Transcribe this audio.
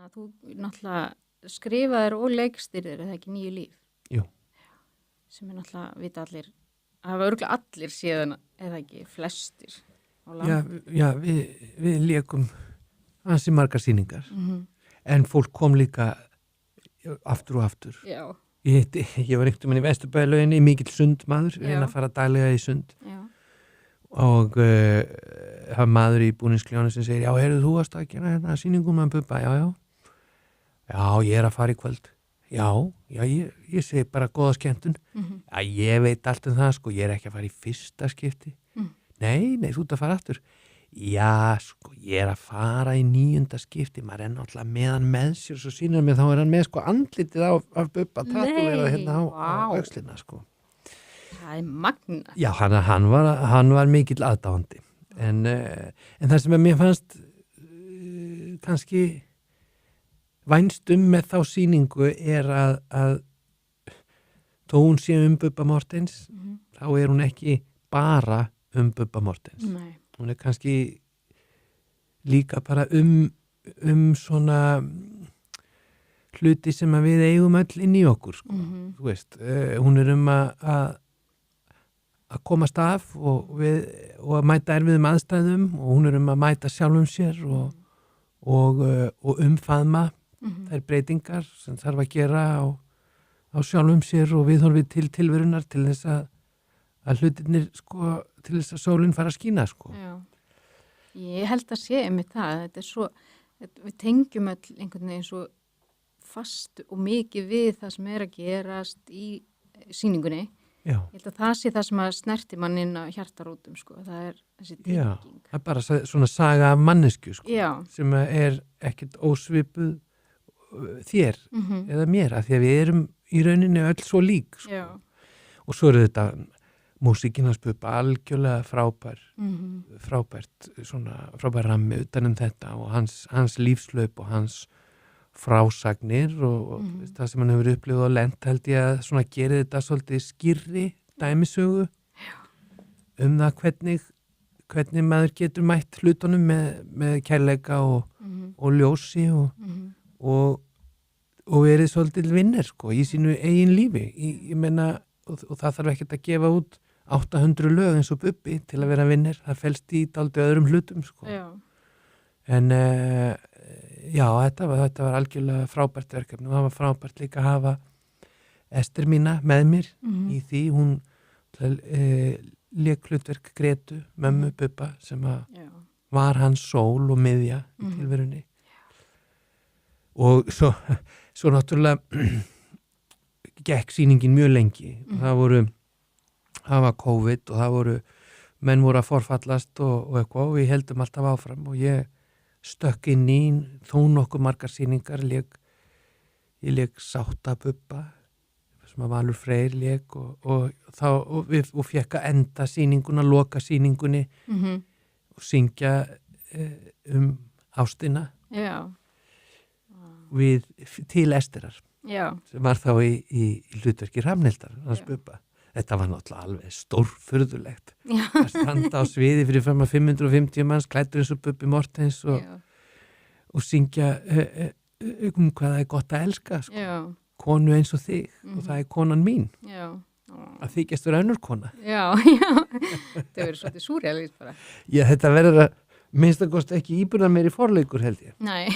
að þú náttúrulega skrifaðir og leikstýrðir, er það ekki Nýju líf? Jú. Sem er náttúrulega, vita allir, hafa örugglega allir séðan, eða ekki, flestir á land. Já, við lékum ansi margar sýningar, en fólk kom líka aftur og aftur. Já. Ég var einhvern veginn í Vesturbæjarlauginni, mikill sundmaður, reyna að fara daglega í sund. Já. Og það var maður í búningskljónu sem segir, já, heyrðu þú varst að gera hérna sýningum með Bubba? Já, ég er að fara í kvöld. Já, ég segi bara góða skemmtun. Já, ég veit allt um það, sko, ég er ekki að fara í fyrsta skipti. Nei, þú ert að fara aftur. Já, sko, ég er að fara í 9. skipti, maður er náttúrulega með hann með sér, svo sýnir hann með, þá er hann með, sko, andlitið af Bubba, tatuerað hérna á öxlina, sko. Það er magna. Já, hann var mikill aðdáandi, en það sem mér fannst kannski vænst með þá sýningu er að þó hún sé Bubba Mortens, þá er hún ekki bara Bubba Mortens. Nei. Hún er kannski líka bara svona hluti sem við eigum öll inn í okkur, sko. Þú veist, hún er að komast af og að mæta erfiðum aðstæðum og hún er að mæta sjálfum sér og umfaðma þær breytingar sem þarf að gera á sjálfum sér og viðhorfið til tilverunar til þess að hlutirnir, sko, til þess að sólinn fara að skína, sko. Já. Ég held að sé einmitt það. Þetta er svo, við tengjum öll einhvern veginn svo fast og mikið við það sem er að gerast í sýningunni. Já. Ég held að það sé það sem að snerti mann inn á hjartarótum, sko. Það er þessi tenging. Já, það er bara svona saga af mannesku, sko. Já. Sem er ekkert ósvipuð þér eða mér, af því að við erum í rauninni öll svo lík, sko. Já. Og svo eru þetta músíkin hans Bubba algjörlega frábær rammi utan þetta og hans lífslaup og hans frásagnir og það sem hann hefur upplifað og lent held ég að svona geri þetta svolítið skýrri dæmisögu það hvernig maður getur mætt hlutunum með kærleika og ljósi og verið svolítið vinnir, sko, í sínu eigin lífi. Ég meina, og það þarf ekkert að gefa út 800 lög eins og Bubbi til að vera vinnir. Það felst í dálítið öðrum hlutum, sko. Já. En já, þetta var algjörlega frábært verkefni og það var frábært líka að hafa Ester mína með mér í því. Hún lék hlutverk Gretu, mömmu Bubba, sem var hans sól og miðja í tilverunni. Og svo náttúrulega gekk sýningin mjög lengi. Það var COVID og menn voru að forfallast og eitthvað og við heldum alltaf áfram og ég stökk inn í þó nokkuð margar sýningar. Ég lék Sátta Bubba sem að Valur Freyr lék og fekk að enda sýninguna, loka sýningunni og syngja ástina. Já. Til Esterar. Já. Sem var þá í hlutverki Hrafnhildar, hans Bubba. Þetta var náttúrulega alveg stórfurðulegt. Að standa á sviði fyrir fram að 550 manns, klæddur eins og Bubbi Mortens og syngja hvað það er gott að elska, sko. Já. Konu eins og þig og það er konan mín. Já. Að þykjast vera önnur kona. Já. Það verður svolítið súrrealist bara. Já, þetta verður að minnst að kosta ekki íburðar meiri forleikur, held ég. Nei.